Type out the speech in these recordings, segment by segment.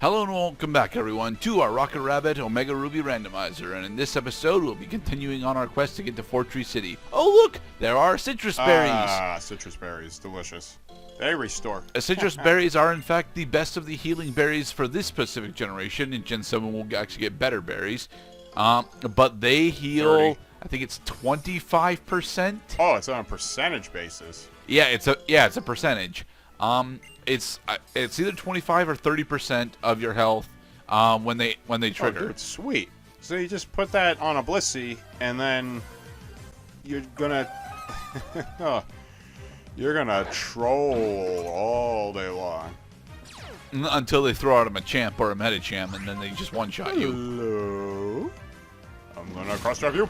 Hello and welcome back, everyone, to our Rocket Rabbit Omega Ruby Randomizer, and in this episode, we'll be continuing on our quest to get to Fortree City. Oh, look! There are citrus berries! Ah, citrus berries. Delicious. They restore. Citrus berries are, in fact, the best of the healing berries for this specific generation. In Gen 7, we'll actually get better berries. But they heal, 30. I think it's 25%? Oh, it's on a percentage basis. Yeah, it's a percentage. It's either 25 or 30% of your health when they trigger. Oh, dude, sweet. So you just put that on a Blissey, and then you're gonna you're gonna troll all day long until they throw out a Machamp or a Medicham, and then they just one-shot you. Hello. I'm gonna cross-trap you.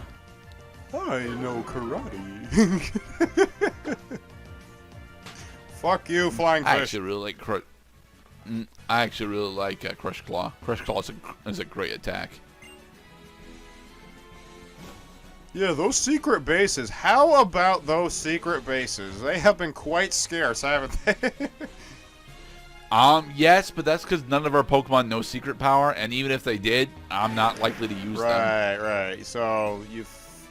I know karate. Fuck you, flying fish. I actually really like Crush Claw. Crush Claw is a great attack. Yeah, those secret bases. How about those secret bases? They have been quite scarce, haven't they? Yes, but that's because none of our Pokemon know secret power, and even if they did, I'm not likely to use them. Right. So if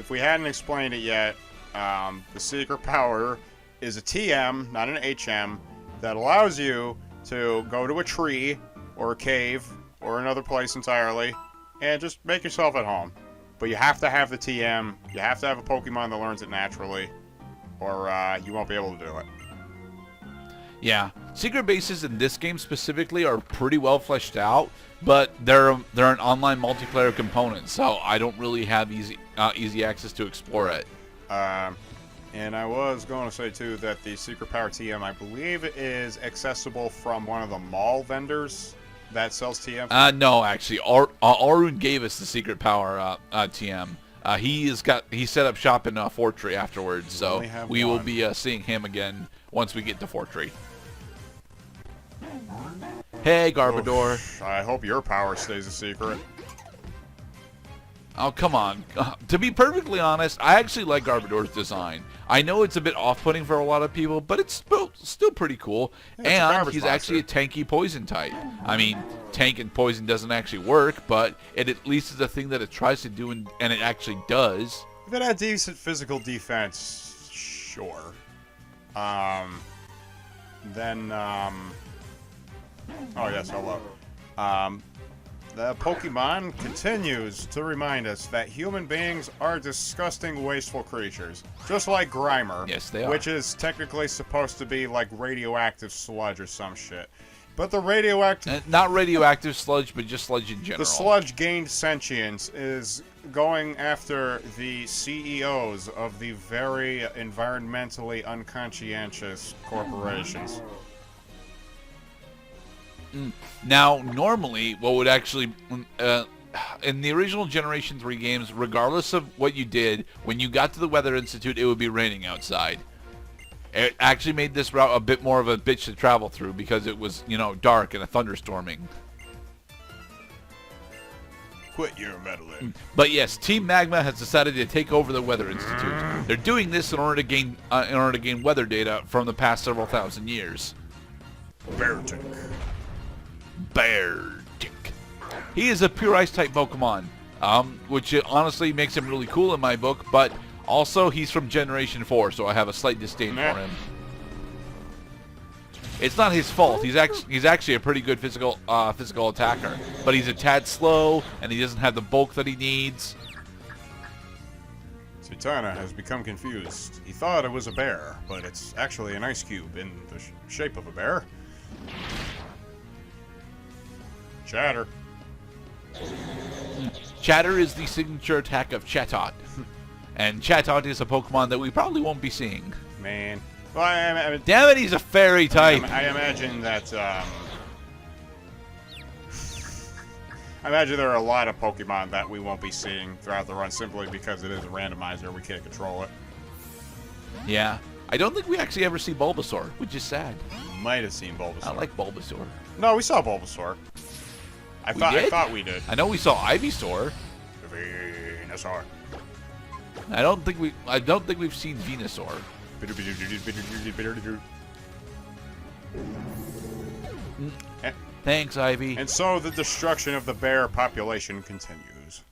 we hadn't explained it yet, the secret power is a TM, not an HM, that allows you to go to a tree or a cave or another place entirely and just make yourself at home. But you have to have the TM, you have to have a Pokemon that learns it naturally, or you won't be able to do it. Yeah, secret bases in this game specifically are pretty well fleshed out, but they're an online multiplayer component, so I don't really have easy access to explore it. And I was going to say, too, that the Secret Power TM, I believe, is accessible from one of the mall vendors that sells TM. No, actually. Arun gave us the Secret Power TM. He set up shop in Fortree afterwards, so we will be seeing him again once we get to Fortree. Hey, Garbodor. Oof, I hope your power stays a secret. Oh, come on. To be perfectly honest, I actually like Garbodor's design. I know it's a bit off-putting for a lot of people, but it's still pretty cool. Yeah, and he's actually a tanky poison type. I mean, tank and poison doesn't actually work, but it at least is a thing that it tries to do, and it actually does. If it had decent physical defense, sure. Then, oh yes, hello. The Pokemon continues to remind us that human beings are disgusting, wasteful creatures. Just like Grimer. Yes, they are. Which is technically supposed to be like radioactive sludge or some shit. But the radioactive... Not radioactive sludge, but just sludge in general. The sludge gained sentience is going after the CEOs of the very environmentally unconscientious corporations. Now, normally, what would actually, in the original Generation 3 games, regardless of what you did, when you got to the Weather Institute, it would be raining outside. It actually made this route a bit more of a bitch to travel through because it was, dark and a thunderstorming. Quit your meddling. But yes, Team Magma has decided to take over the Weather Institute. They're doing this in order to gain weather data from the past several thousand years. Beartic. Beartic. He is a pure ice type Pokemon, which honestly makes him really cool in my book, but also he's from Generation 4, so I have a slight disdain for him. It's not his fault. He's actually a pretty good physical attacker, but he's a tad slow and he doesn't have the bulk that he needs. Zatanna has become confused. He thought it was a bear, but it's actually an ice cube in the shape of a bear. Chatter. Chatter is the signature attack of Chatot. And Chatot is a Pokemon that we probably won't be seeing. Man. Well, I damn it, he's a fairy type. I imagine that, I imagine there are a lot of Pokemon that we won't be seeing throughout the run simply because it is a randomizer. We can't control it. Yeah. I don't think we actually ever see Bulbasaur, which is sad. Might have seen Bulbasaur. I like Bulbasaur. No, we saw Bulbasaur. I thought we did. I know we saw Ivysaur. Venusaur. I don't think we've seen Venusaur. Thanks, Ivy. And so the destruction of the bear population continues.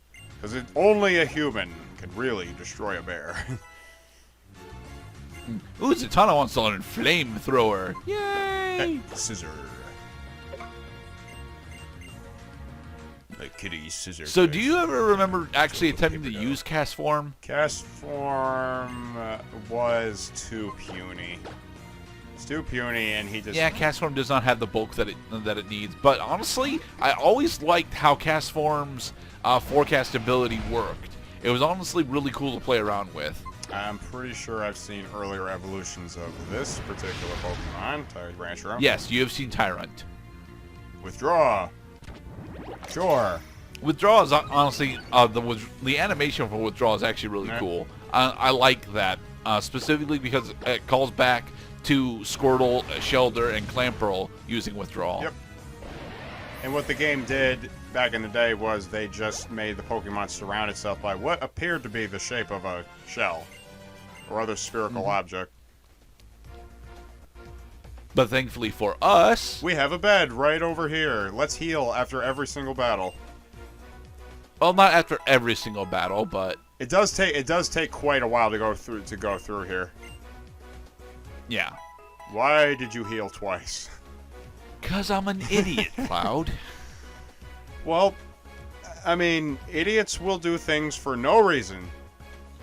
Because only a human can really destroy a bear. Ooh, Zatanna wants to learn flamethrower. Yay! Scissor. Like kitty scissor. So do you ever remember actually attempting to use cast form? Cast form was too puny. It's too puny, and he just... Yeah, cast form does not have the bulk that it needs. But honestly, I always liked how cast form's forecast ability worked. It was honestly really cool to play around with. I'm pretty sure I've seen earlier evolutions of this particular Pokemon, Tyrant Rancher. Yes, you have seen Tyrant. Withdraw. Sure. Withdraw is honestly the animation for Withdraw is actually really cool. I like that specifically because it calls back to Squirtle, Shelder, and Clamperl using Withdraw. Yep. And what the game did back in the day was they just made the Pokemon surround itself by what appeared to be the shape of a shell or other spherical object. But thankfully for us, we have a bed right over here. Let's heal after every single battle. Well, not after every single battle, but it does take quite a while to go through here. Yeah. Why did you heal twice? 'Cause I'm an idiot, Cloud. Well, I mean, idiots will do things for no reason.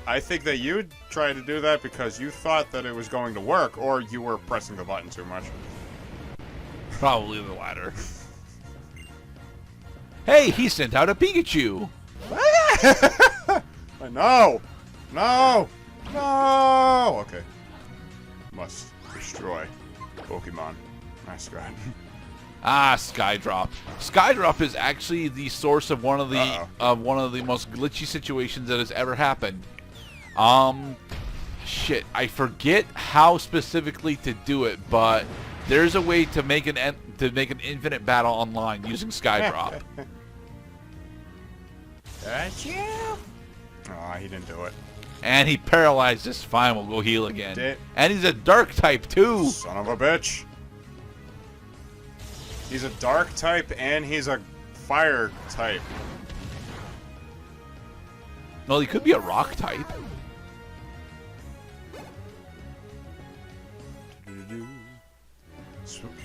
I think that you tried to do that because you thought that it was going to work, or you were pressing the button too much. Probably the latter. Hey, he sent out a Pikachu! No! No! No! Okay. Must destroy Pokemon mascot. Ah, Skydrop. Skydrop is actually the source of one of the most glitchy situations that has ever happened. Shit, I forget how specifically to do it, but there's a way to make an infinite battle online using Skydrop. That's you. Aw, he didn't do it. And he paralyzed us. Fine, we'll go heal again. And he's a dark type too. Son of a bitch. He's a dark type and he's a fire type. Well, he could be a rock type.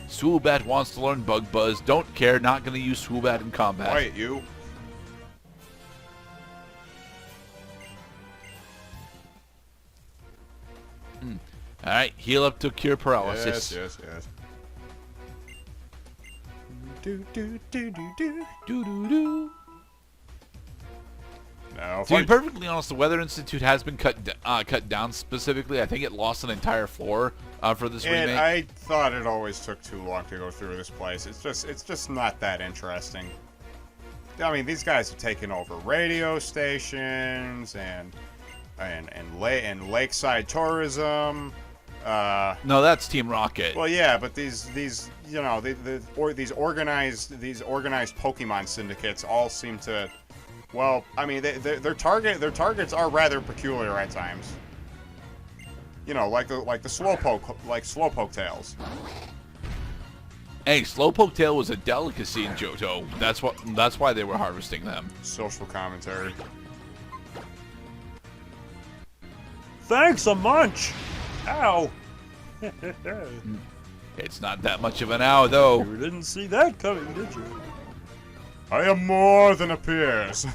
Swoobat wants to learn Bug Buzz. Don't care. Not going to use Swoobat in combat. Quiet, you. Alright, heal up to cure paralysis. Yes. Do-do-do. Now, To be perfectly honest, the Weather Institute has been cut down specifically. I think it lost an entire floor for this remake. I thought it always took too long to go through this place. It's just not that interesting. I mean, these guys have taken over radio stations and lakeside tourism. No, that's Team Rocket. Well, yeah, but these you know these organized Pokemon syndicates all seem to. Well, I mean, their targets are rather peculiar at times. You know, like the Slowpoke tails. Hey, Slowpoke tail was a delicacy in Johto. That's why they were harvesting them. Social commentary. Thanks a munch. Ow. It's not that much of an ow, though. You didn't see that coming, did you? I am more than appears.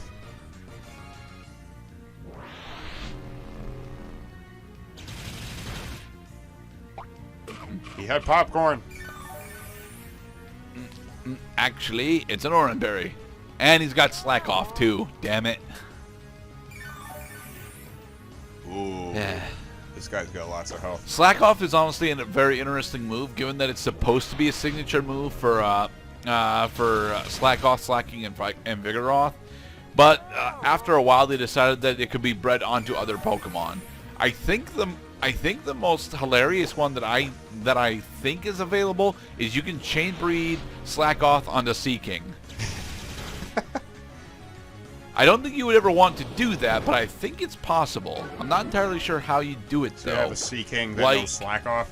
He had popcorn. Actually, it's an Oranberry. And he's got Slack Off, too. Damn it. Ooh. Yeah. This guy's got lots of health. Slack Off is honestly a very interesting move, given that it's supposed to be a signature move for Slack Off, Slacking, and Vigoroth. But after a while, they decided that it could be bred onto other Pokemon. I think the most hilarious one that I think is available is you can chain breed Slack Off onto Seaking. I don't think you would ever want to do that, but I think it's possible. I'm not entirely sure how you do it, though. You have a Seaking that knows Slack Off?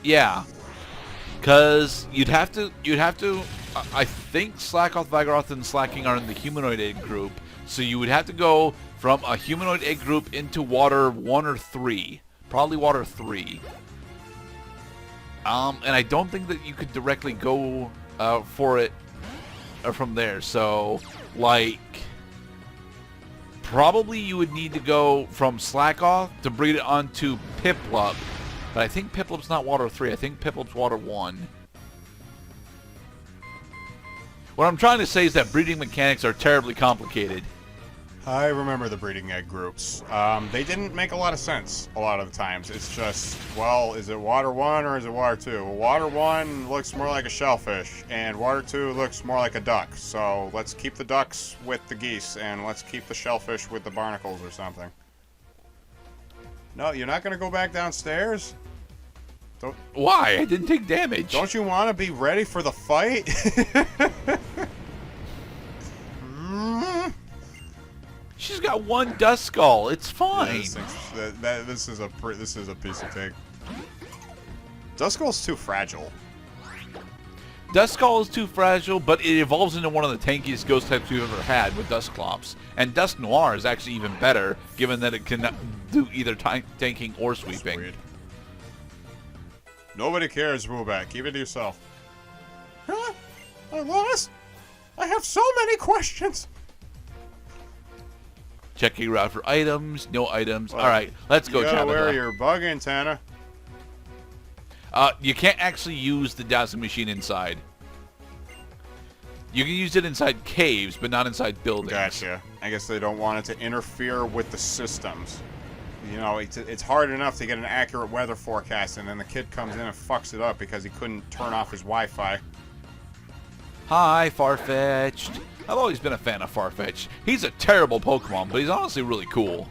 Yeah. Because you'd have to, I think Slackoth, Vigoroth, and Slacking are in the humanoid egg group, so you would have to go from a humanoid egg group into water 1 or 3, probably water 3. And I don't think that you could directly go for it from there. So, like, probably you would need to go from Slackoth to breed it onto Piplup. But I think Piplup's not water 3. I think Piplup's water 1. What I'm trying to say is that breeding mechanics are terribly complicated. I remember the breeding egg groups. They didn't make a lot of sense a lot of the times. It's just, well, is it water 1 or is it water 2? Well, water 1 looks more like a shellfish, and water 2 looks more like a duck. So let's keep the ducks with the geese, and let's keep the shellfish with the barnacles or something. No, you're not going to go back downstairs? Why? I didn't take damage. Don't you want to be ready for the fight? She's got 1 Dust Skull. It's fine. Yeah, this is a piece of cake. Dust Skull's too fragile. Dust Skull is too fragile, but it evolves into one of the tankiest ghost types we've ever had with Dusclops. And Dust Noir is actually even better, given that it can do either tanking or sweeping. Weird. Nobody cares, Woobat. Keep it to yourself. Huh? I lost? I have so many questions. Checking around for items. No items. All right, let's go, You gotta wear Tabitha. your bug antenna. You can't actually use the dowsing machine inside. You can use it inside caves, but not inside buildings. Gotcha. I guess they don't want it to interfere with the systems. You know, it's hard enough to get an accurate weather forecast, and then the kid comes in and fucks it up because he couldn't turn off his Wi-Fi. Hi, Farfetch'd. I've always been a fan of Farfetch'd. He's a terrible Pokemon, but he's honestly really cool.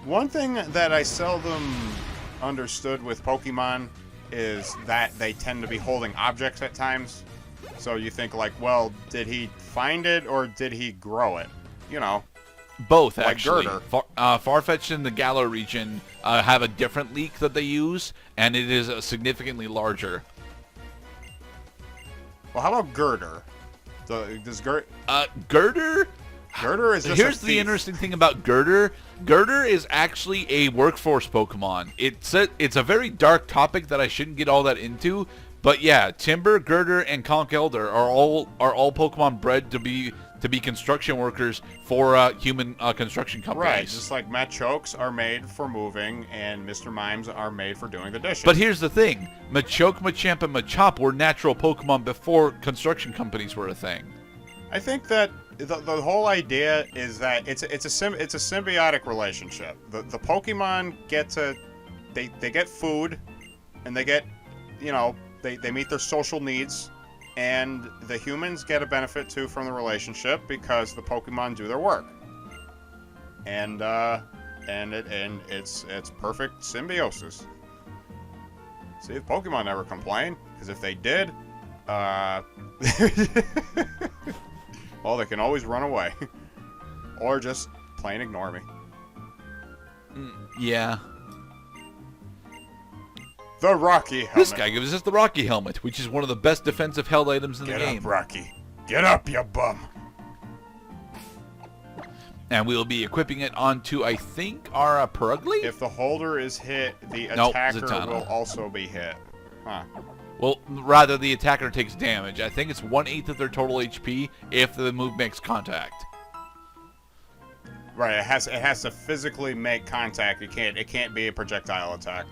One thing that I seldom understood with Pokemon is that they tend to be holding objects at times. So you think like, well, did he find it or did he grow it? You know. Both, like actually. Gerdat. Farfetch'd and the Galar region have a different leak that they use, and it is significantly larger. Well, how about Girder? Does Girder? Girder is just Here's a the thief. interesting thing about Girder. Girder is actually a workforce Pokemon. It's a very dark topic that I shouldn't get all that into. But yeah, Timber, Girder, and Conch Elder are all Pokemon bred to be construction workers for human construction companies. Right, just like Machokes are made for moving and Mr. Mimes are made for doing the dishes. But here's the thing. Machoke, Machamp, and Machop were natural Pokemon before construction companies were a thing. I think that the whole idea is that it's a symbiotic relationship. The Pokemon they get food, and they get, you know, they meet their social needs, and the humans get a benefit too from the relationship because the Pokemon do their work. And it's perfect symbiosis. See, if Pokemon never complain, because if they did, well, they can always run away. Or just plain ignore me. Yeah. The Rocky Helmet. This guy gives us the Rocky Helmet, which is one of the best defensive held items in the game. Get up, Rocky. Get up, you bum. And we'll be equipping it onto, I think, our Purugly? If the holder is hit, the Nope, attacker Zatanna. will also be hit. Huh. Well, rather, the attacker takes damage. I think it's 1/8 of their total HP if the move makes contact. Right, it has to physically make contact. It can't be a projectile attack.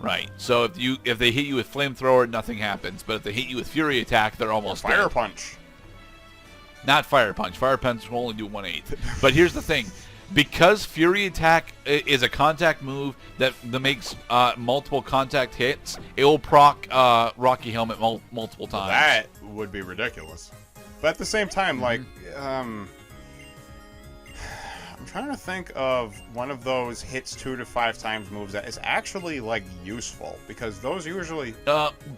Right. So if they hit you with Flamethrower, nothing happens. But if they hit you with Fury Attack, they're almost Fire dead. Punch. Not Fire Punch. Fire Punch will only do 1/8. But here's the thing. Because Fury Attack is a contact move that makes multiple contact hits, it will proc Rocky Helmet multiple times. That would be ridiculous. But at the same time, like, I'm trying to think of one of those hits 2 to 5 times moves that is actually, like, useful. Because those usually...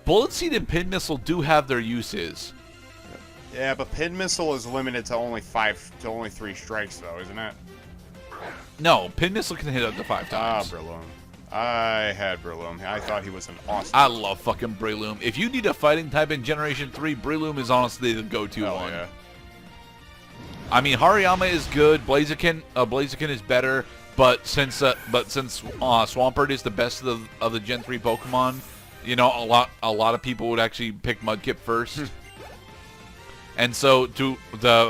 Bullet Seed and Pin Missile do have their uses. Yeah, but Pin Missile is limited to only 3 strikes, though, isn't it? No, Pin Missile can hit up to 5 times. Ah, Breloom. I had Breloom. I thought he was an awesome. I love fucking Breloom. If you need a fighting type in Generation 3, Breloom is honestly the go-to Hell one. yeah. I mean, Hariyama is good. Blaziken is better. But since Swampert is the best of the Gen 3 Pokemon, you know, a lot of people would actually pick Mudkip first. And so to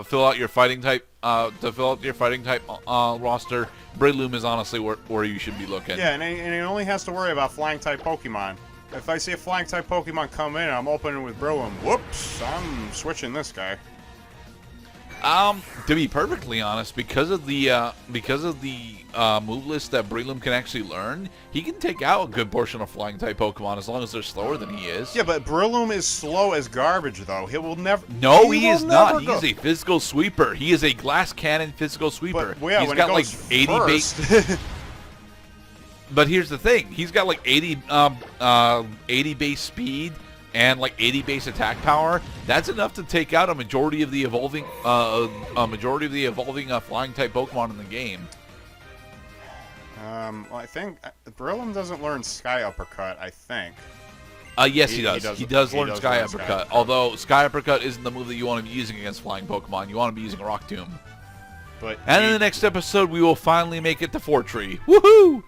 fill out your fighting type roster, Breloom is honestly where you should be looking. Yeah, and he only has to worry about flying type Pokemon. If I see a flying type Pokemon come in, I'm opening with Breloom. Whoops, I'm switching this guy. To be perfectly honest, because of the move list that Breloom can actually learn, he can take out a good portion of flying type Pokemon as long as they're slower than he is. Yeah, but Breloom is slow as garbage, though. He will never. No, he is not. Go. He is a physical sweeper. He is a glass cannon physical sweeper. But, yeah, he's when got it like goes 80 base. But here's the thing: he's got like 80 base speed and like 80 base attack power. That's enough to take out a majority of the evolving flying type Pokemon in the game. Well, I think Breloom doesn't learn Sky Uppercut. I think. Yes, he does. He does learn Sky learn Uppercut. Although Sky Uppercut isn't the move that you want to be using against flying Pokemon. You want to be using Rock Tomb. But And in the next episode, we will finally make it to Fortree. Woohoo!